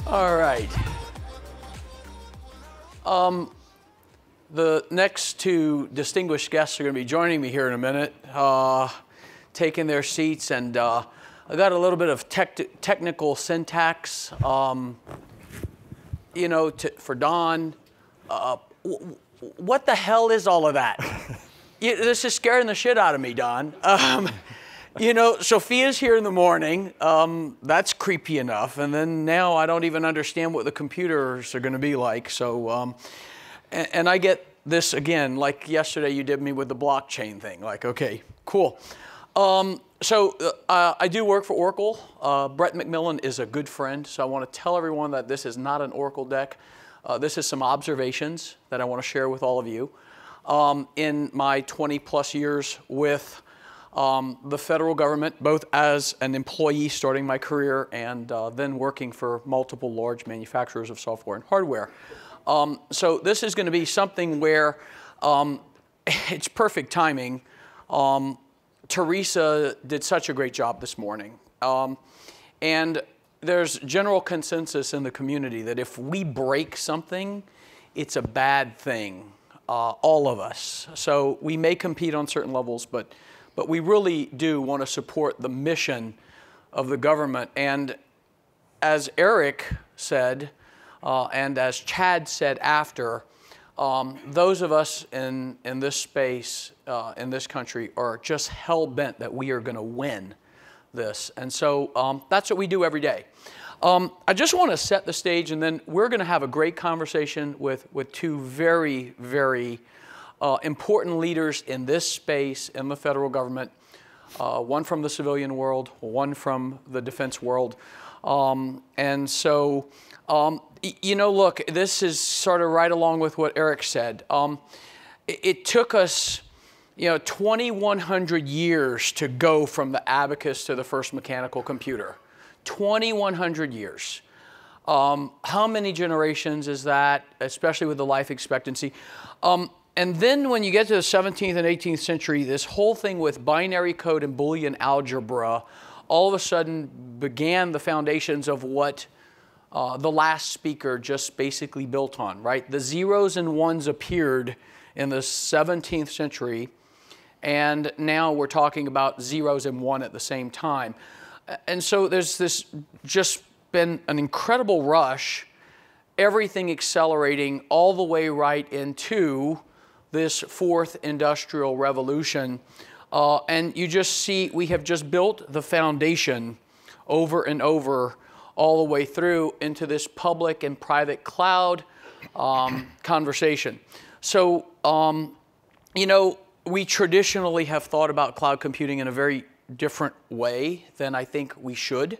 All right. The next two distinguished guests are going to be joining me here in a minute, taking their seats, and I got a little bit of technical syntax, you know, for Don. What the hell is all of that? This is scaring the shit out of me, Don. You know, Sophia's here in the morning. That's creepy enough. And then now I don't even understand what the computers are going to be like. So, and I get this again, like yesterday you did me with the blockchain thing. Like, okay, cool. I do work for Oracle. Brett McMillan is a good friend. So I want to tell everyone that this is not an Oracle deck. This is some observations that I want to share with all of you. In my 20+ years with the federal government, both as an employee starting my career and then working for multiple large manufacturers of software and hardware. So this is going to be something where it's perfect timing. Teresa did such a great job this morning. And there's general consensus in the community that if we break something, it's a bad thing, all of us. So we may compete on certain levels, but we really do want to support the mission of the government. And as Eric said, and as Chad said after, those of us in this space, in this country, are just hell-bent that we are going to win this. And so that's what we do every day. I just want to set the stage, and then we're going to have a great conversation with two very, very important leaders in this space in the federal government, one from the civilian world, one from the defense world. And so, you know, look, this is sort of right along with what Eric said. It took us, you know, 2,100 years to go from the abacus to the first mechanical computer. 2,100 years. How many generations is that, especially with the life expectancy? And then when you get to the 17th and 18th century, this whole thing with binary code and Boolean algebra all of a sudden began the foundations of what the last speaker just basically built on, right? The zeros and ones appeared in the 17th century, and now we're talking about zeros and one at the same time. And so there's this just been an incredible rush, everything accelerating all the way right into this fourth industrial revolution. And you just see we have just built the foundation over and over all the way through into this public and private cloud conversation. So, you know, we traditionally have thought about cloud computing in a very different way than I think we should.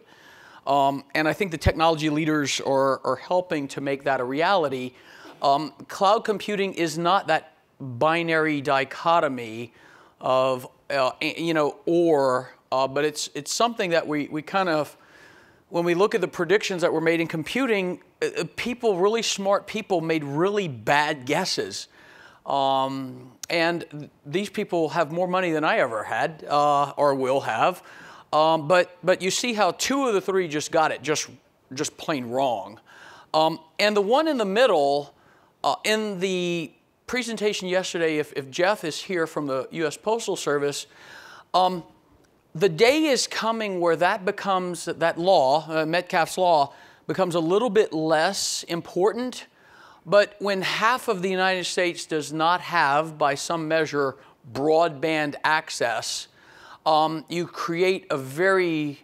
And I think the technology leaders are helping to make that a reality. Cloud computing is not that binary dichotomy of, you know, but it's something that we kind of, when we look at the predictions that were made in computing, people, really smart people, made really bad guesses. And these people have more money than I ever had, or will have. But you see how two of the three just got it just plain wrong. And the one in the middle, in the presentation yesterday, if Jeff is here from the U.S. Postal Service, the day is coming where that becomes, that law, Metcalfe's law, becomes a little bit less important. But when half of the United States does not have, by some measure, broadband access, you create a very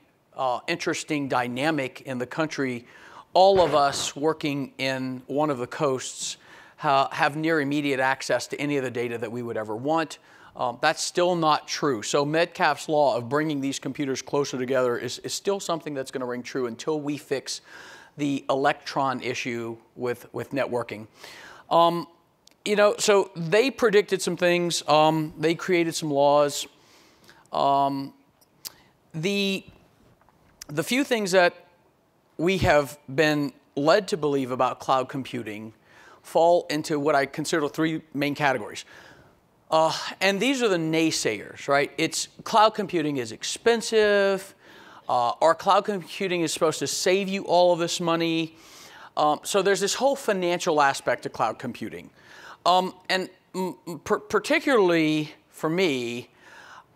interesting dynamic in the country. All of us working in one of the coasts have near immediate access to any of the data that we would ever want. That's still not true. So Metcalfe's law of bringing these computers closer together is still something that's going to ring true until we fix the electron issue with networking. You know, so they predicted some things. They created some laws. The few things that we have been led to believe about cloud computing fall into what I consider three main categories. And these are the naysayers, right? It's cloud computing is expensive. Our cloud computing is supposed to save you all of this money. So there's this whole financial aspect to cloud computing. And particularly for me,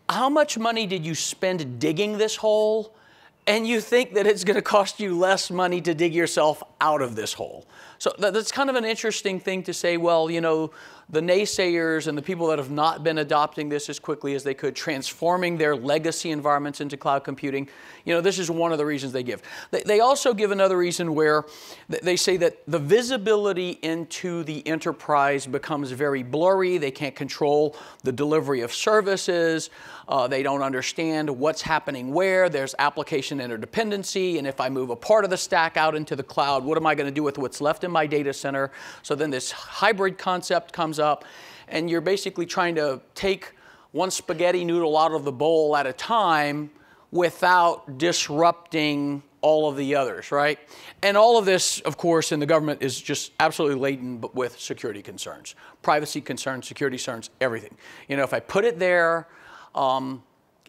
how much money did you spend digging this hole? And you think that it's going to cost you less money to dig yourself out of this hole. So that's kind of an interesting thing to say, well, you know, the naysayers and the people that have not been adopting this as quickly as they could, transforming their legacy environments into cloud computing, you know, this is one of the reasons they give. They also give another reason where they say that the visibility into the enterprise becomes very blurry. They can't control the delivery of services. They don't understand what's happening where. There's application interdependency. And if I move a part of the stack out into the cloud, what am I going to do with what's left in my data center? So then this hybrid concept comes up, and you're basically trying to take one spaghetti noodle out of the bowl at a time without disrupting all of the others, right? And all of this, of course, in the government is just absolutely laden with security concerns, privacy concerns, security concerns, everything. You know, if I put it there,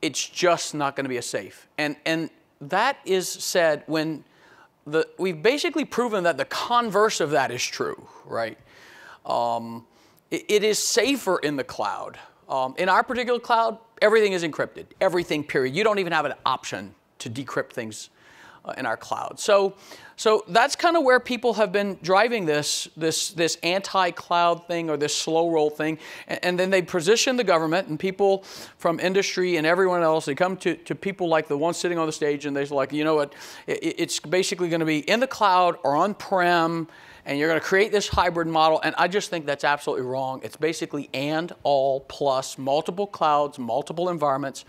it's just not going to be as safe. And that is said when we've basically proven that the converse of that is true, right? It is safer in the cloud. In our particular cloud, everything is encrypted, everything, period. You don't even have an option to decrypt things in our cloud. So that's kind of where people have been driving this anti-cloud thing or this slow roll thing. And then they position the government and people from industry and everyone else. They come to people like the one sitting on the stage and they're like, you know what, it's basically going to be in the cloud or on-prem, and you're going to create this hybrid model. And I just think that's absolutely wrong. It's basically and, all, plus, multiple clouds, multiple environments.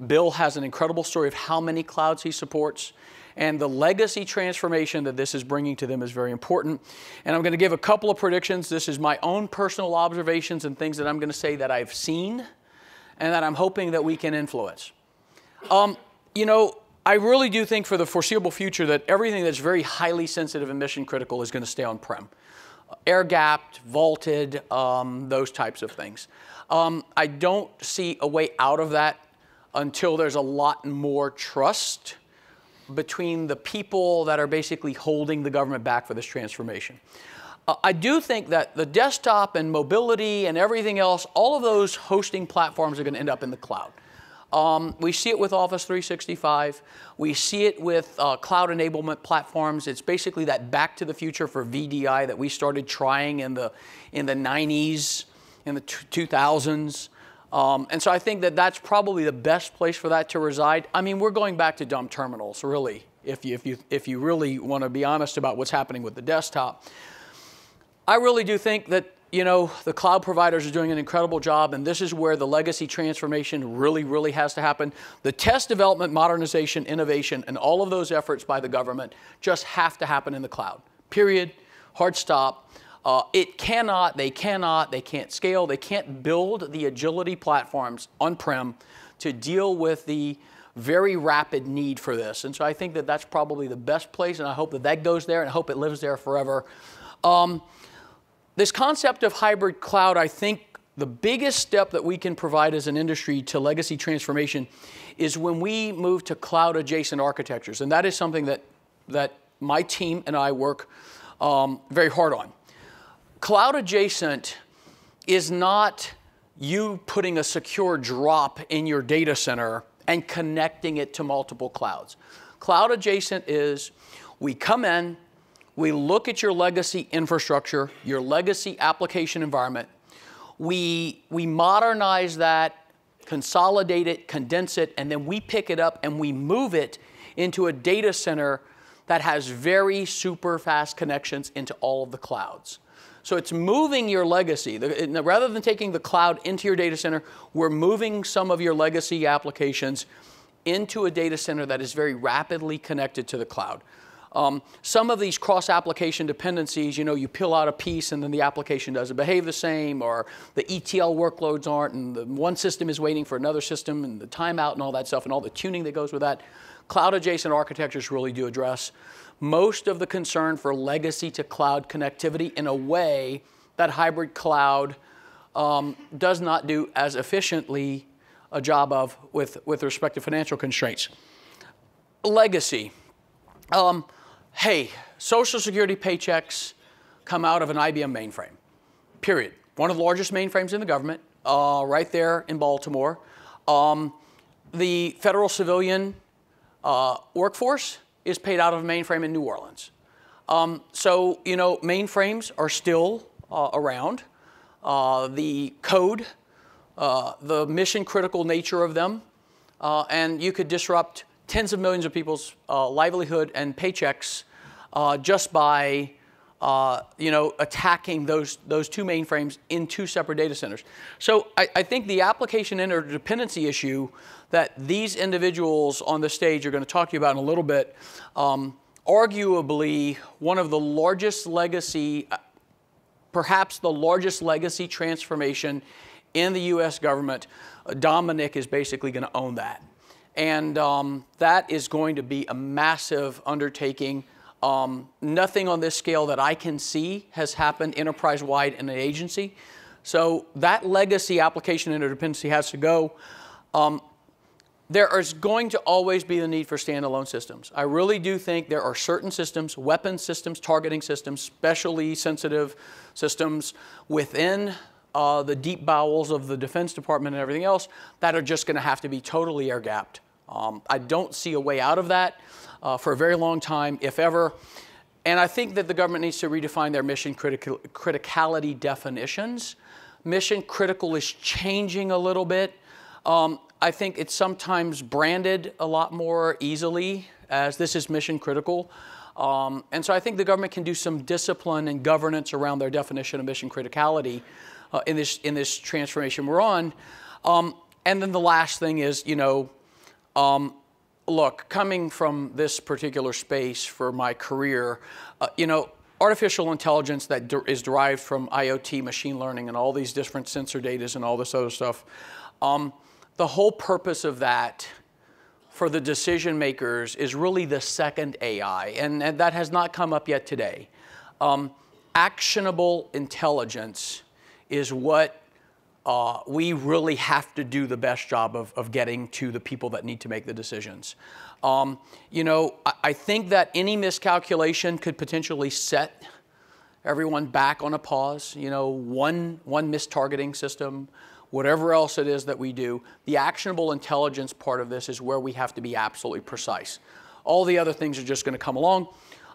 Bill has an incredible story of how many clouds he supports, and the legacy transformation that this is bringing to them is very important. And I'm going to give a couple of predictions. This is my own personal observations and things that I'm going to say that I've seen and that I'm hoping that we can influence. You know, I really do think for the foreseeable future that everything that's very highly sensitive and mission critical is going to stay on-prem. Air-gapped, vaulted, those types of things. I don't see a way out of that until there's a lot more trust between the people that are basically holding the government back for this transformation. I do think that the desktop and mobility and everything else, all of those hosting platforms are going to end up in the cloud. We see it with Office 365. We see it with cloud enablement platforms. It's basically that back to the future for VDI that we started trying in the 90s, in the 2000s. And so I think that that's probably the best place for that to reside. I mean, we're going back to dumb terminals, really, if you really want to be honest about what's happening with the desktop. I really do think that, you know, the cloud providers are doing an incredible job, and this is where the legacy transformation really, really has to happen. The test, development, modernization, innovation, and all of those efforts by the government just have to happen in the cloud. Period. Hard stop. They can't scale, they can't build the agility platforms on-prem to deal with the very rapid need for this. And so I think that that's probably the best place, and I hope that that goes there, and I hope it lives there forever. This concept of hybrid cloud, I think the biggest step that we can provide as an industry to legacy transformation is when we move to cloud-adjacent architectures. And that is something that my team and I work very hard on. Cloud adjacent is not you putting a secure drop in your data center and connecting it to multiple clouds. Cloud adjacent is we come in, we look at your legacy infrastructure, your legacy application environment, we modernize that, consolidate it, condense it, and then we pick it up and we move it into a data center that has very super fast connections into all of the clouds. So it's moving your legacy. Rather than taking the cloud into your data center, we're moving some of your legacy applications into a data center that is very rapidly connected to the cloud. Some of these cross-application dependencies, you know, you peel out a piece and then the application doesn't behave the same, or the ETL workloads aren't, and the one system is waiting for another system, and the timeout and all that stuff, and all the tuning that goes with that. Cloud-adjacent architectures really do address most of the concern for legacy to cloud connectivity in a way that hybrid cloud does not do as efficiently a job of with respect to financial constraints. Legacy. Hey, Social Security paychecks come out of an IBM mainframe, period. One of the largest mainframes in the government, right there in Baltimore. The federal civilian workforce is paid out of a mainframe in New Orleans. So, you know, mainframes are still around. The code, the mission critical nature of them, and you could disrupt tens of millions of people's livelihood and paychecks just by you know, attacking those two mainframes in two separate data centers. So I think the application interdependency issue that these individuals on the stage are going to talk to you about in a little bit, arguably one of the largest legacy, perhaps the largest legacy transformation in the U.S. government. Dominic is basically going to own that. And that is going to be a massive undertaking. Nothing on this scale that I can see has happened enterprise-wide in an agency. So that legacy application interdependency has to go. There is going to always be the need for standalone systems. I really do think there are certain systems, weapon systems, targeting systems, specially sensitive systems within the deep bowels of the Defense Department and everything else that are just going to have to be totally air-gapped. I don't see a way out of that for a very long time, if ever. And I think that the government needs to redefine their mission criticality definitions. Mission critical is changing a little bit. I think it's sometimes branded a lot more easily as this is mission critical. And so I think the government can do some discipline and governance around their definition of mission criticality in this transformation we're on. And then the last thing is, you know, look, coming from this particular space for my career, you know, artificial intelligence that is derived from IoT, machine learning, and all these different sensor data and all this other stuff, the whole purpose of that for the decision makers is really the second AI, and that has not come up yet today. Actionable intelligence is what we really have to do the best job of getting to the people that need to make the decisions. You know, I think that any miscalculation could potentially set everyone back on a pause. You know, one mistargeting system, whatever else it is that we do. The actionable intelligence part of this is where we have to be absolutely precise. All the other things are just going to come along.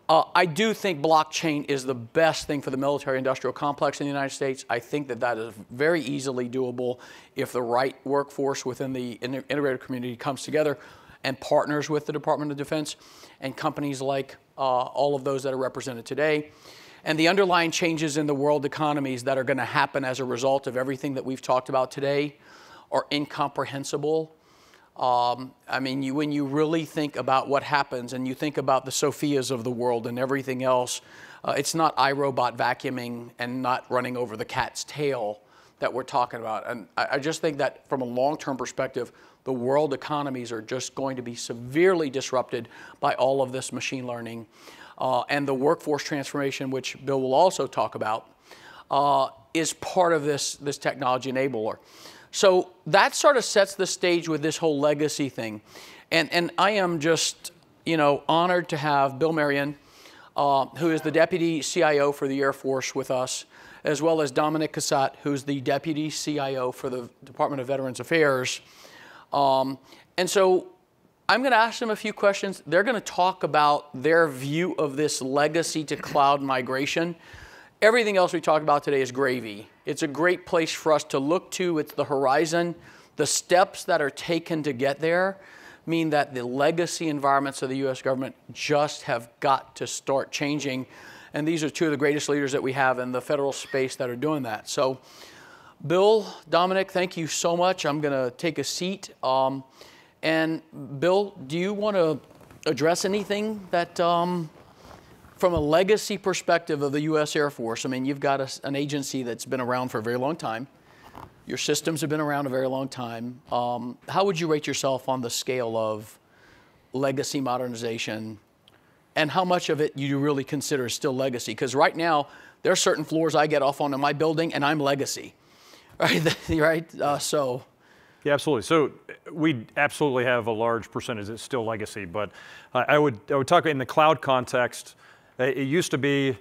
I do think blockchain is the best thing for the military-industrial complex in the United States. I think that that is very easily doable if the right workforce within the integrated community comes together and partners with the Department of Defense and companies like all of those that are represented today. And the underlying changes in the world economies that are going to happen as a result of everything that we've talked about today are incomprehensible. I mean, when you really think about what happens and you think about the Sophias of the world and everything else, it's not iRobot vacuuming and not running over the cat's tail that we're talking about. And I just think that from a long-term perspective, the world economies are just going to be severely disrupted by all of this machine learning. And the workforce transformation, which Bill will also talk about, is part of this technology enabler. So that sort of sets the stage with this whole legacy thing. And I am just, you know, honored to have Bill Marion, who is the Deputy CIO for the Air Force with us, as well as Dominic Cussatt, who's the Deputy CIO for the Department of Veterans Affairs. And so I'm going to ask them a few questions. They're going to talk about their view of this legacy to cloud migration. Everything else we talked about today is gravy. It's a great place for us to look to. It's the horizon. The steps that are taken to get there mean that the legacy environments of the U.S. government just have got to start changing. And these are two of the greatest leaders that we have in the federal space that are doing that. So, Bill, Dominic, thank you so much. I'm going to take a seat. And Bill, do you want to address anything that, from a legacy perspective of the U.S. Air Force? I mean, you've got an agency that's been around for a very long time. Your systems have been around a very long time. How would you rate yourself on the scale of legacy modernization, and how much of it you really consider still legacy? Because right now, there are certain floors I get off on in my building, and I'm legacy, right? Right? Yeah, absolutely. So we absolutely have a large percentage that's still legacy, but I would talk in the cloud context. It used to be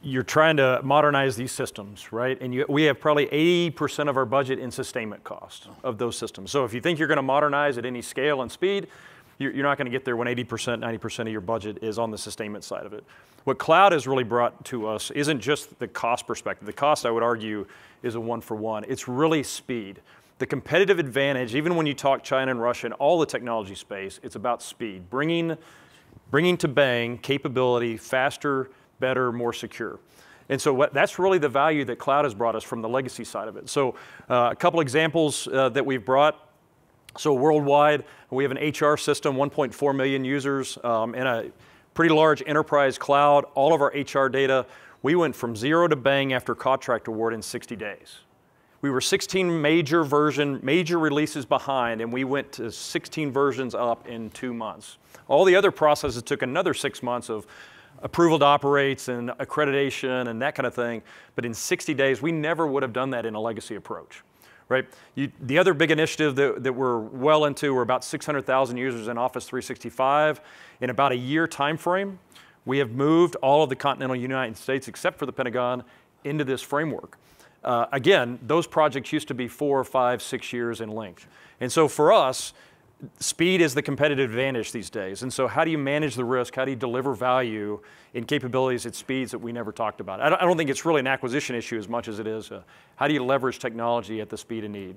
you're trying to modernize these systems, right? And we have probably 80% of our budget in sustainment cost of those systems. So if you think you're going to modernize at any scale and speed, you're not going to get there when 80%, 90% of your budget is on the sustainment side of it. What cloud has really brought to us isn't just the cost perspective. The cost, I would argue, is a one-for-one. It's really speed. The competitive advantage, even when you talk China and Russia and all the technology space, it's about speed. Bringing to bang capability faster, better, more secure. And so that's really the value that cloud has brought us from the legacy side of it. So a couple examples that we've brought. So worldwide, we have an HR system, 1.4 million users, and a pretty large enterprise cloud. All of our HR data, we went from 0 to bang after contract award in 60 days. We were 16 major releases behind, and we went to 16 versions up in 2 months. All the other processes took another 6 months of approval to operates and accreditation and that kind of thing. But in 60 days, we never would have done that in a legacy approach, right? The other big initiative that we're well into, we're about 600,000 users in Office 365. In about a year time frame, we have moved all of the continental United States, except for the Pentagon, into this framework. Again, those projects used to be 4, 5, 6 years in length. And so for us, speed is the competitive advantage these days. And so how do you manage the risk? How do you deliver value in capabilities at speeds that we never talked about? I don't think it's really an acquisition issue as much as it is how do you leverage technology at the speed of need?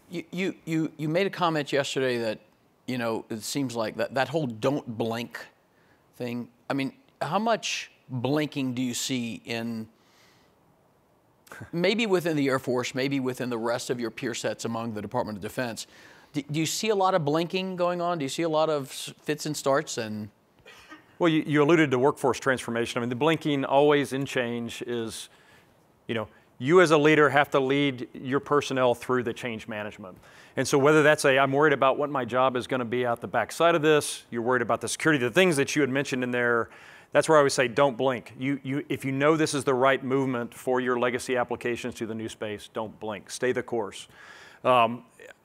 You made a comment yesterday that, you know, it seems like that whole don't blink thing. I mean, how much blinking do you see in maybe within the Air Force, maybe within the rest of your peer sets among the Department of Defense? Do you see a lot of blinking going on? Do you see a lot of fits and starts? And well, you alluded to workforce transformation. I mean, the blinking always in change is, you know, you as a leader have to lead your personnel through the change management. And so whether that's I'm worried about what my job is going to be out the backside of this, you're worried about the security, the things that you had mentioned in there, that's where I always say don't blink. If you know this is the right movement for your legacy applications to the new space, don't blink. Stay the course.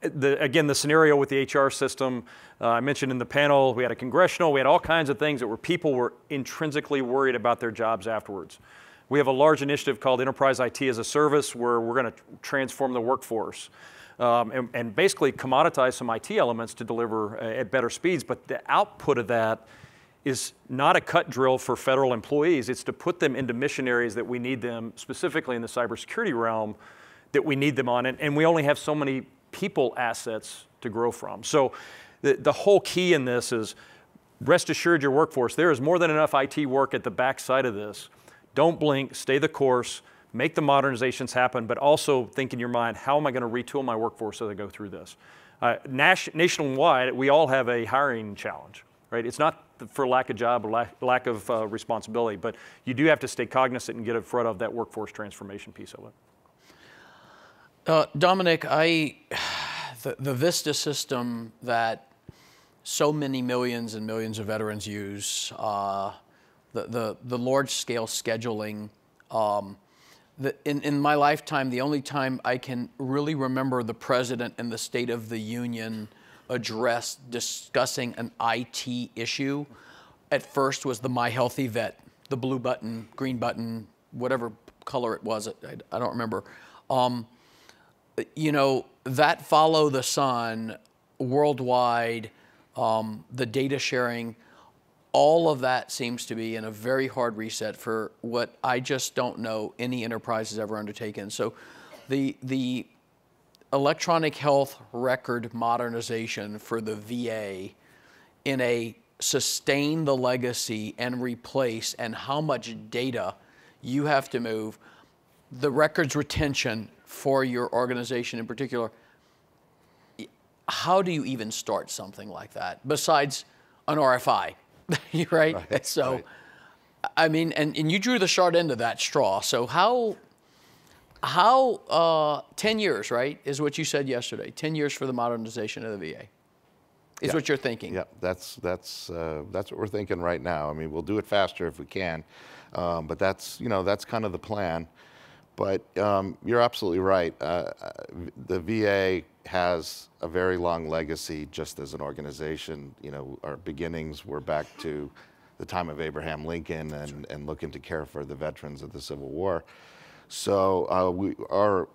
Again, the scenario with the HR system, I mentioned in the panel, we had a congressional, we had all kinds of things that were people were intrinsically worried about their jobs afterwards. We have a large initiative called Enterprise IT as a Service where we're going to transform the workforce and basically commoditize some IT elements to deliver at better speeds. But the output of that is not a cut drill for federal employees. It's to put them into mission areas that we need them, specifically in the cybersecurity realm, that we need them on. And we only have so many people assets to grow from. So the whole key in this is rest assured your workforce, there is more than enough IT work at the backside of this. Don't blink, stay the course, make the modernizations happen, but also think in your mind, how am I going to retool my workforce as I go through this? Nationwide, we all have a hiring challenge, right? It's not for lack of job or lack of responsibility, but you do have to stay cognizant and get in front of that workforce transformation piece of it. Dominic, the Vista system that so many millions and millions of veterans use, the large-scale scheduling, in my lifetime, the only time I can really remember the President in the State of the Union address discussing an IT issue at first was the My Healthy Vet, the blue button, green button, whatever color it was, I don't remember. You know, that follow the sun worldwide, the data sharing, all of that seems to be in a very hard reset for what I just don't know any enterprise has ever undertaken. So the electronic health record modernization for the VA in a sustain the legacy and replace and how much data you have to move, the records retention for your organization in particular, how do you even start something like that besides an RFI, right? So, right. I mean, and you drew the short end of that straw. So how 10 years, right, is what you said yesterday, 10 years for the modernization of the VA is what you're thinking. Yeah, that's what we're thinking right now. I mean, we'll do it faster if we can, but that's kind of the plan. But you're absolutely right. The VA has a very long legacy just as an organization. You know, our beginnings were back to the time of Abraham Lincoln and looking to care for the veterans of the Civil War. So our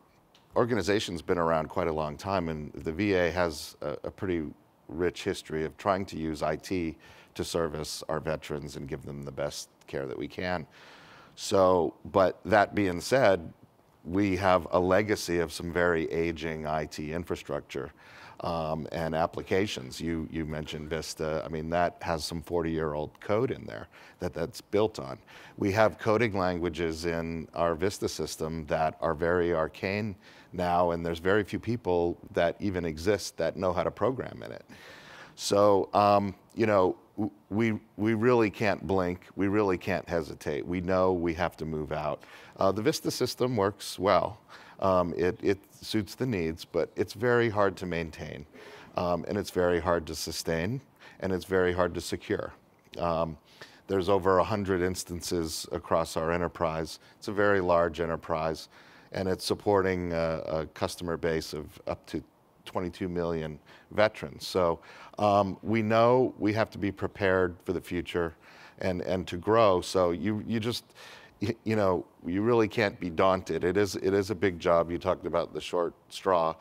organization's been around quite a long time, and the VA has a pretty rich history of trying to use IT to service our veterans and give them the best care that we can. So, but that being said, we have a legacy of some very aging IT infrastructure and applications. You mentioned Vista. I mean, that has some 40-year-old code in there that's built on. We have coding languages in our Vista system that are very arcane now, and there's very few people that even exist that know how to program in it. So, you know, we really can't blink. We really can't hesitate. We know we have to move out. The Vista system works well. It suits the needs, but it's very hard to maintain, and it's very hard to sustain, and it's very hard to secure. There's over 100 instances across our enterprise. It's a very large enterprise, and it's supporting a customer base of up to 22 million veterans. So we know we have to be prepared for the future and to grow. So you just, you know, you really can't be daunted. It is a big job. You talked about the short straw.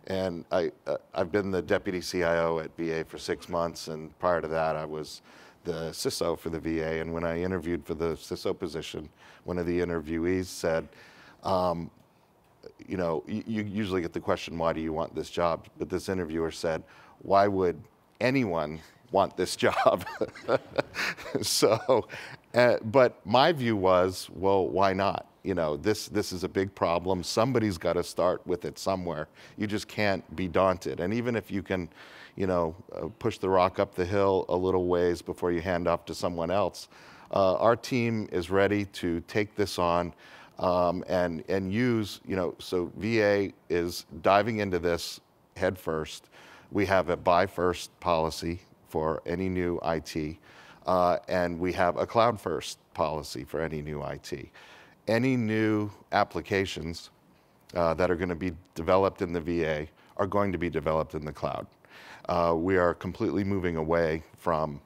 And I've been the deputy CIO at VA for 6 months, and prior to that I was the CISO for the VA. And when I interviewed for the CISO position, one of the interviewees said, you know, you usually get the question, why do you want this job? But this interviewer said, why would anyone want this job? So, but my view was, well, why not? You know, this is a big problem. Somebody's got to start with it somewhere. You just can't be daunted. And even if you can, you know, push the rock up the hill a little ways before you hand off to someone else, our team is ready to take this on. And use, you know, so VA is diving into this head first. We have a buy first policy for any new IT, and we have a cloud first policy for any new IT. Any new applications that are going to be developed in the VA are going to be developed in the cloud. We are completely moving away from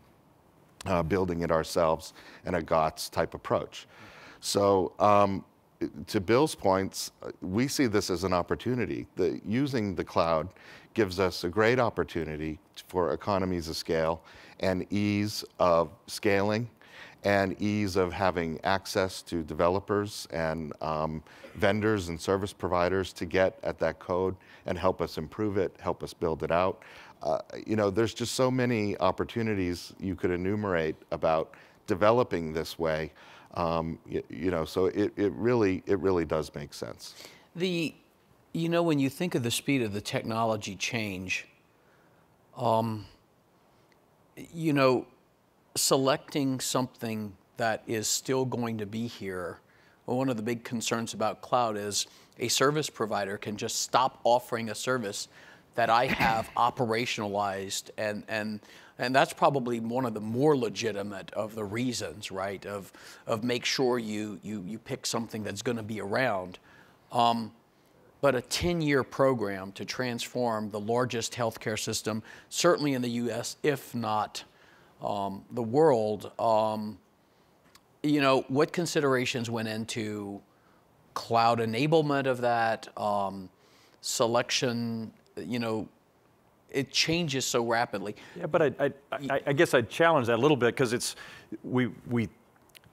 building it ourselves and a GOTS type approach. So, to Bill's points, we see this as an opportunity. Using the cloud gives us a great opportunity for economies of scale and ease of scaling and ease of having access to developers and vendors and service providers to get at that code and help us improve it, help us build it out. You know, there's just so many opportunities you could enumerate about developing this way. You know, so it really does make sense. You know, when you think of the speed of the technology change, you know, selecting something that is still going to be here, well, one of the big concerns about cloud is a service provider can just stop offering a service that I have operationalized, and that's probably one of the more legitimate of the reasons, right? Of make sure you pick something that's going to be around. But a 10-year program to transform the largest healthcare system, certainly in the U.S., if not the world, you know, what considerations went into cloud enablement of that, selection, you know, it changes so rapidly. Yeah, but I guess I'd challenge that a little bit, because it's, we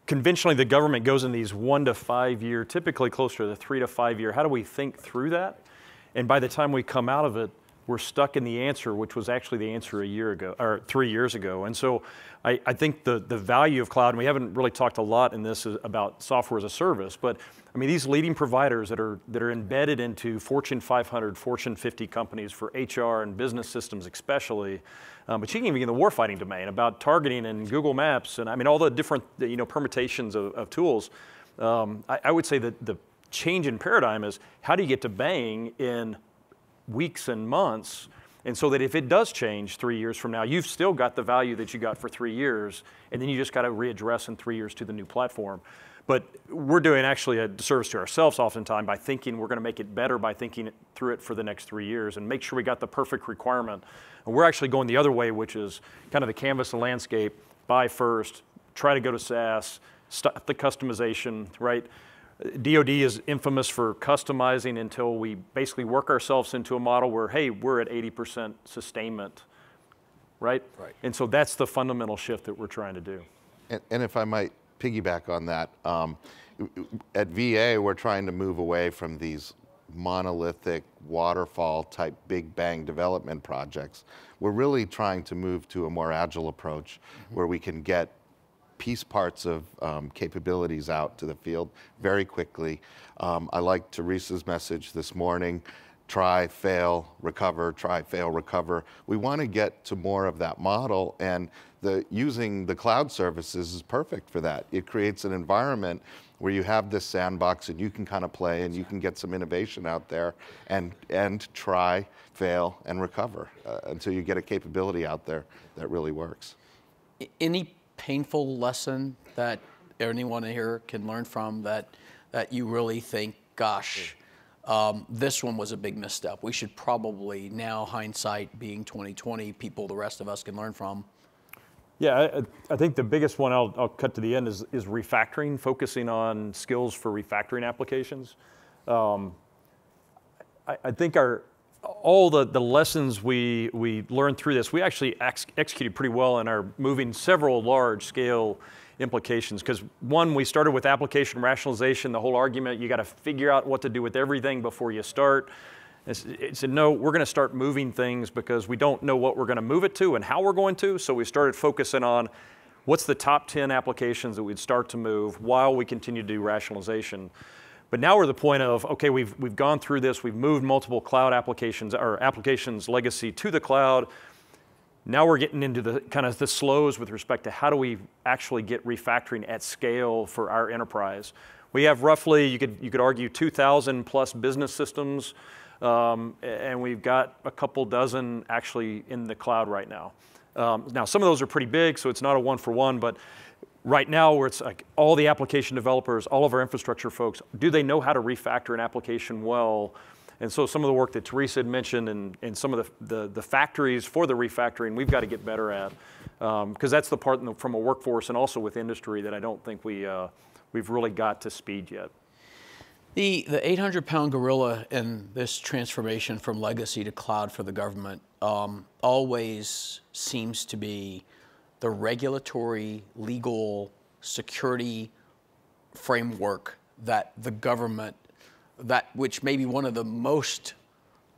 conventionally the government goes in these 1 to 5 year, typically closer to the 3 to 5 year. How do we think through that? And by the time we come out of it, we're stuck in the answer, which was actually the answer a year ago, or 3 years ago. And so I think the value of cloud, and we haven't really talked a lot in this about software as a service, but I mean, these leading providers that are embedded into Fortune 500, Fortune 50 companies for HR and business systems especially, but you can even get in the warfighting domain about targeting and Google Maps, and I mean, all the different, you know, permutations of tools. I would say that the change in paradigm is, how do you get to bang in weeks and months, and so that if it does change 3 years from now, you've still got the value that you got for 3 years, and then you just got to readdress in 3 years to the new platform. But we're doing actually a disservice to ourselves oftentimes by thinking we're going to make it better by thinking through it for the next 3 years and make sure we got the perfect requirement. And we're actually going the other way, which is kind of the canvas the landscape, buy first, try to go to SaaS, stop the customization, right? DoD is infamous for customizing until we basically work ourselves into a model where, hey, we're at 80% sustainment, right? Right. And so that's the fundamental shift that we're trying to do. And if I might piggyback on that, at VA, we're trying to move away from these monolithic waterfall type big bang development projects. We're really trying to move to a more agile approach where we can get piece parts of capabilities out to the field very quickly. I like Teresa's message this morning, try, fail, recover, try, fail, recover. We want to get to more of that model, and using the cloud services is perfect for that. It creates an environment where you have this sandbox and you can kind of play and you can get some innovation out there and try, fail, and recover until you get a capability out there that really works. Any painful lesson that anyone here can learn from that you really think, gosh, this one was a big misstep. We should probably now, hindsight being 2020, the rest of us can learn from? Yeah, I think the biggest one I'll cut to the end is refactoring, focusing on skills for refactoring applications. I think all the lessons we learned through this, we actually executed pretty well in our moving several large scale implications. Because one, we started with application rationalization, the whole argument, you got to figure out what to do with everything before you start. It said, no, we're going to start moving things because we don't know what we're going to move it to and how we're going to. So we started focusing on what's the top 10 applications that we'd start to move while we continue to do rationalization. But now we're at the point of, okay, we've gone through this, we've moved multiple cloud applications, or applications legacy to the cloud. Now we're getting into the kind of the slows with respect to how do we actually get refactoring at scale for our enterprise. We have roughly, you could argue, 2,000 plus business systems. And we've got a couple dozen actually in the cloud right now. Now, some of those are pretty big, so it's not a one-for-one, but right now where it's like all the application developers, all of our infrastructure folks, do they know how to refactor an application well? And so some of the work that Teresa had mentioned and some of the factories for the refactoring, we've got to get better at. Because that's the part from a workforce and also with industry that I don't think we've really got to speed yet. The 800-pound gorilla in this transformation from legacy to cloud for the government always seems to be the regulatory, legal, security framework that the government, which may be one of the most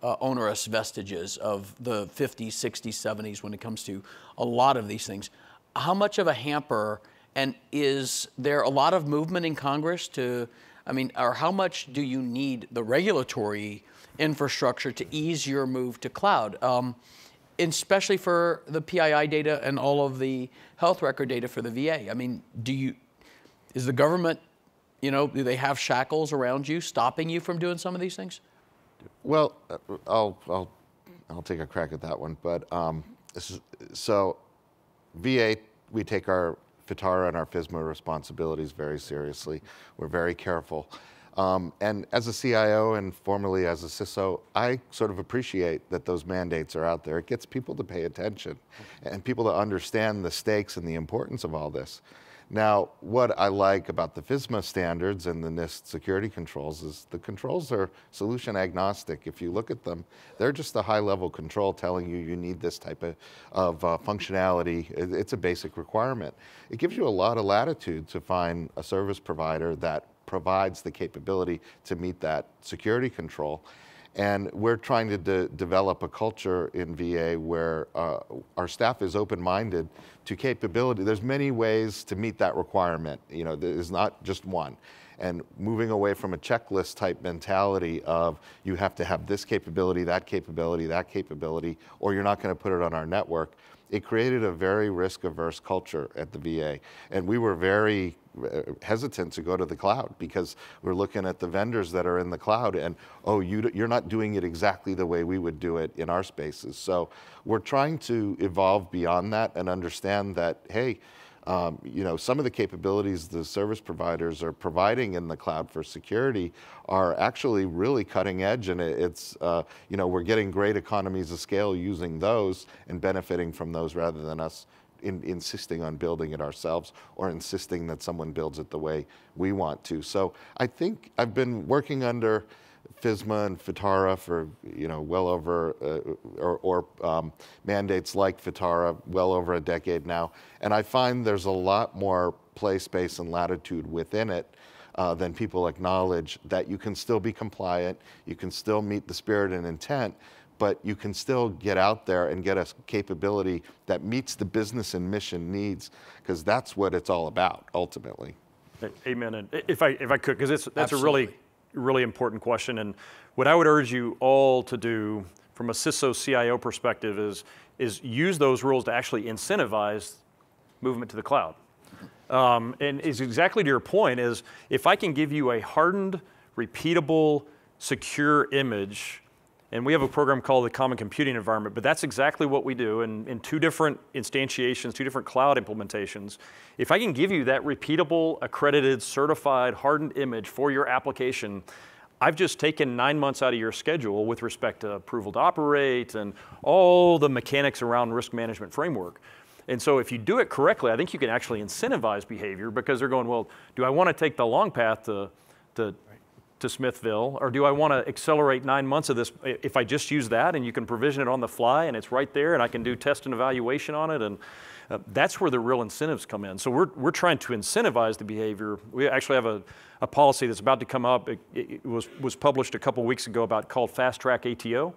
onerous vestiges of the 50s, 60s, 70s when it comes to a lot of these things. How much of a hamper, and is there a lot of movement in Congress or how much do you need the regulatory infrastructure to ease your move to cloud, especially for the PII data and all of the health record data for the VA? I mean, is the government, do they have shackles around you, stopping you from doing some of these things? Well, I'll take a crack at that one. But so VA, we take our FITARA and our FSMA responsibilities very seriously. We're very careful. And as a CIO and formerly as a CISO, I sort of appreciate that those mandates are out there. It gets people to pay attention and people to understand the stakes and the importance of all this. Now, what I like about the FSMA standards and the NIST security controls is the controls are solution agnostic. If you look at them, they're just a high-level control telling you need this type of functionality. It's a basic requirement. It gives you a lot of latitude to find a service provider that provides the capability to meet that security control. And we're trying to develop a culture in VA where our staff is open-minded to capability. There's many ways to meet that requirement. There's not just one. And moving away from a checklist type mentality of you have to have this capability, that capability, that capability, or you're not going to put it on our network. It created a very risk-averse culture at the VA. And we were very hesitant to go to the cloud because we're looking at the vendors that are in the cloud and, oh, you're not doing it exactly the way we would do it in our spaces. So we're trying to evolve beyond that and understand that, hey, some of the capabilities the service providers are providing in the cloud for security are actually really cutting edge, and we're getting great economies of scale using those and benefiting from those rather than us insisting on building it ourselves or insisting that someone builds it the way we want to. So I think I've been working under FISMA and FITARA for well over, mandates like FITARA well over a decade now, and I find there's a lot more play space and latitude within it than people acknowledge, that you can still be compliant, you can still meet the spirit and intent, but you can still get out there and get a capability that meets the business and mission needs, because that's what it's all about ultimately. Amen. And if I could, because that's Absolutely. a really important question, and what I would urge you all to do from a CISO CIO perspective is use those rules to actually incentivize movement to the cloud. And is exactly to your point, is if I can give you a hardened, repeatable, secure image, and we have a program called the Common Computing Environment, but that's exactly what we do in two different instantiations, two different cloud implementations. If I can give you that repeatable, accredited, certified, hardened image for your application, I've just taken 9 months out of your schedule with respect to approval to operate and all the mechanics around risk management framework. And so if you do it correctly, I think you can actually incentivize behavior, because they're going, well, do I want to take the long path to Smithville, or do I want to accelerate 9 months of this? If I just use that and you can provision it on the fly and it's right there and I can do test and evaluation on it, and that's where the real incentives come in. So we're trying to incentivize the behavior. We actually have a policy that's about to come up. It was published a couple weeks ago called Fast Track ATO,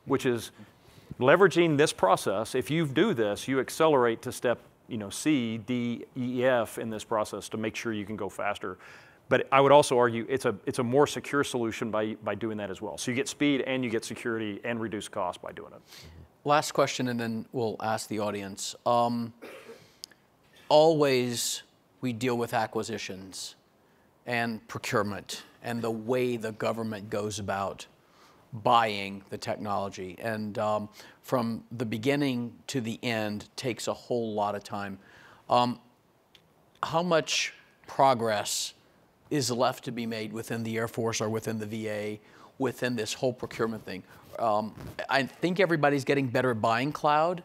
which is leveraging this process. If you do this, you accelerate to step C, D, E, F in this process to make sure you can go faster. But I would also argue it's a more secure solution by doing that as well. So you get speed and you get security and reduce cost by doing it. Last question, and then we'll ask the audience. Always we deal with acquisitions and procurement and the way the government goes about buying the technology. And from the beginning to the end takes a whole lot of time. How much progress is left to be made within the Air Force or within the VA, within this whole procurement thing? I think everybody's getting better at buying cloud,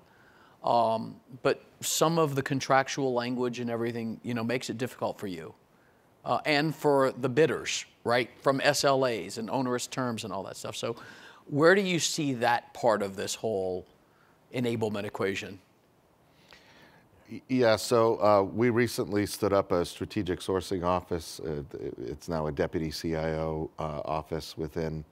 but some of the contractual language and everything, makes it difficult for you. And for the bidders, right? From SLAs and onerous terms and all that stuff. So where do you see that part of this whole enablement equation? Yeah, so we recently stood up a strategic sourcing office. It's now a deputy CIO office within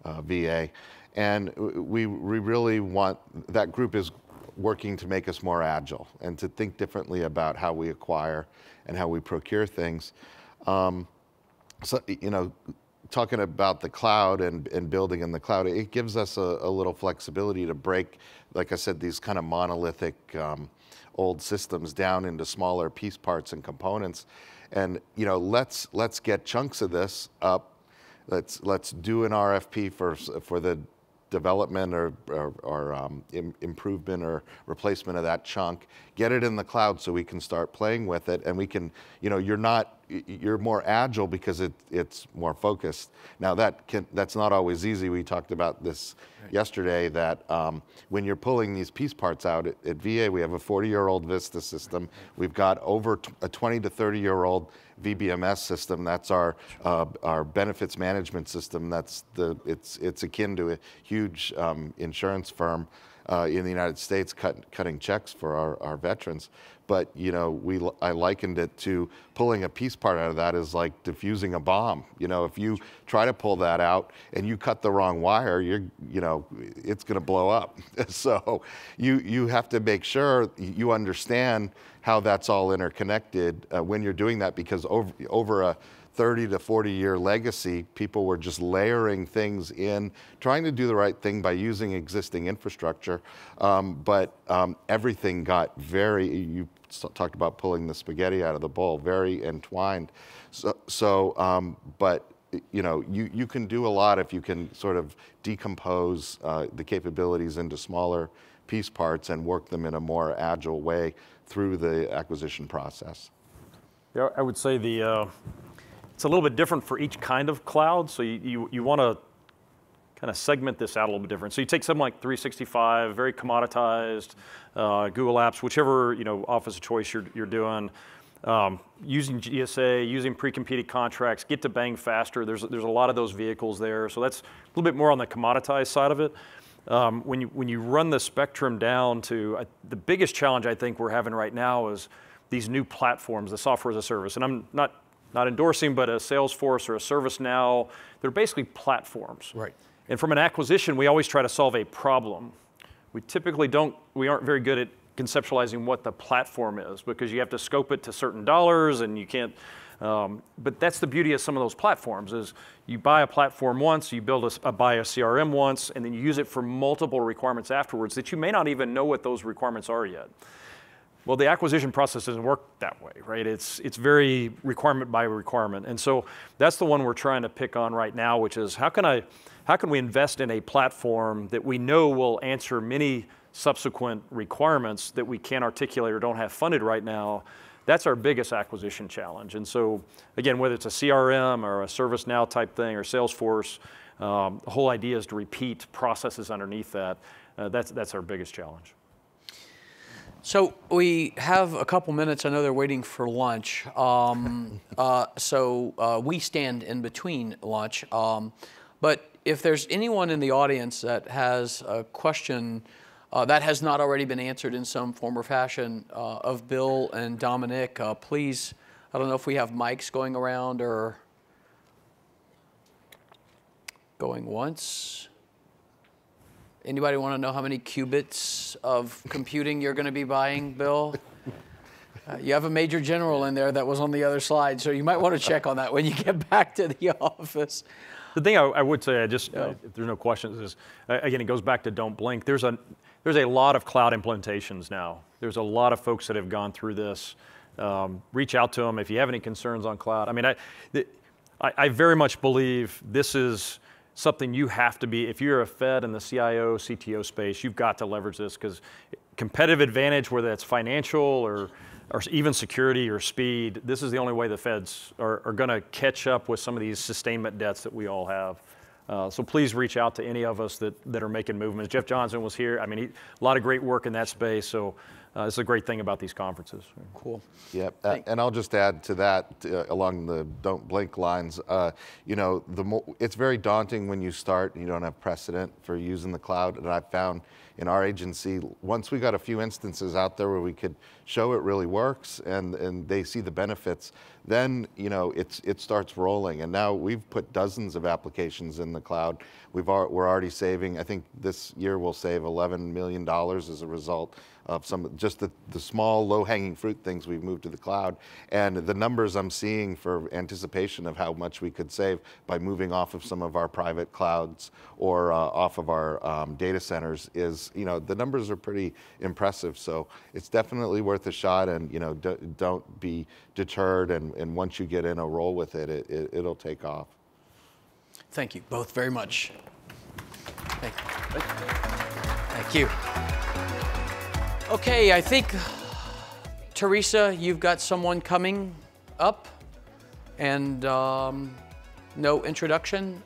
VA. And we really want, that group is working to make us more agile and to think differently about how we acquire and how we procure things. So, talking about the cloud and building in the cloud, it gives us a little flexibility to break, like I said, these kind of monolithic old systems down into smaller piece parts and components. And let's get chunks of this up. Let's do an RFP for the development or improvement or replacement of that chunk, get it in the cloud so we can start playing with it, and we can, you're more agile because it's more focused. Now that's not always easy. We talked about this yesterday, that when you're pulling these piece parts out at VA, we have a 40-year-old Vista system. We've got over a 20 to 30-year-old VBMS system. That's our benefits management system. It's akin to a huge insurance firm in the United States cutting checks for our veterans. But I likened it to pulling a piece part out of that is like diffusing a bomb. If you try to pull that out and you cut the wrong wire, it's going to blow up. So you have to make sure you understand how that's all interconnected when you're doing that, because over a 30 to 40 year legacy, people were just layering things in, trying to do the right thing by using existing infrastructure. But everything got you talked about pulling the spaghetti out of the bowl, very entwined. But you can do a lot if you can sort of decompose the capabilities into smaller piece parts and work them in a more agile way through the acquisition process. Yeah, I would say it's a little bit different for each kind of cloud. So you want to kind of segment this out a little bit different. So you take something like 365, very commoditized, Google Apps, whichever Office of choice you're doing, using GSA, using pre-competed contracts, get to bang faster. There's a lot of those vehicles there. So that's a little bit more on the commoditized side of it. When you run the spectrum down to the biggest challenge I think we're having right now is these new platforms, the software as a service. And I'm not endorsing, but a Salesforce or a ServiceNow, they're basically platforms. Right. And from an acquisition, we always try to solve a problem. We typically we aren't very good at conceptualizing what the platform is because you have to scope it to certain dollars and you can't, but that's the beauty of some of those platforms is you buy a platform once, you buy a CRM once, and then you use it for multiple requirements afterwards that you may not even know what those requirements are yet. Well, the acquisition process doesn't work that way, right? It's very requirement by requirement. And so that's the one we're trying to pick on right now, which is how can we invest in a platform that we know will answer many subsequent requirements that we can't articulate or don't have funded right now. That's our biggest acquisition challenge. And so again, whether it's a CRM or a ServiceNow type thing or Salesforce, the whole idea is to repeat processes underneath that. That's our biggest challenge. So we have a couple minutes. I know they're waiting for lunch. So we stand in between lunch. But if there's anyone in the audience that has a question that has not already been answered in some form or fashion of Bill and Dominic, please, I don't know if we have mics going around or going once. Anybody want to know how many qubits of computing you're going to be buying, Bill? You have a major general in there that was on the other slide, so you might want to check on that when you get back to the office. The thing I would say, if there's no questions, is again, it goes back to don't blink. There's a lot of cloud implementations now. There's a lot of folks that have gone through this. Reach out to them if you have any concerns on cloud. I mean, I very much believe this is something you have to be, if you're a Fed in the CIO, CTO space, you've got to leverage this because competitive advantage, whether that's financial or even security or speed, this is the only way the Feds are going to catch up with some of these sustainment debts that we all have. So please reach out to any of us that are making movements. Jeff Johnson was here. I mean, a lot of great work in that space. So it's a great thing about these conferences. Cool. Yep, and I'll just add to that along the don't blink lines. It's very daunting when you start and you don't have precedent for using the cloud. And I found in our agency, once we got a few instances out there where we could show it really works and they see the benefits, then it starts rolling. And now we've put dozens of applications in the cloud. We're already saving. I think this year we'll save $11 million as a result of just the small low-hanging fruit things we've moved to the cloud. And the numbers I'm seeing for anticipation of how much we could save by moving off of some of our private clouds or off of our data centers is, the numbers are pretty impressive. So it's definitely worth a shot, and don't be deterred. And once you get in a roll with it, it'll take off. Thank you both very much. Thank you. Thank you. Okay, I think, Teresa, you've got someone coming up, and no introduction?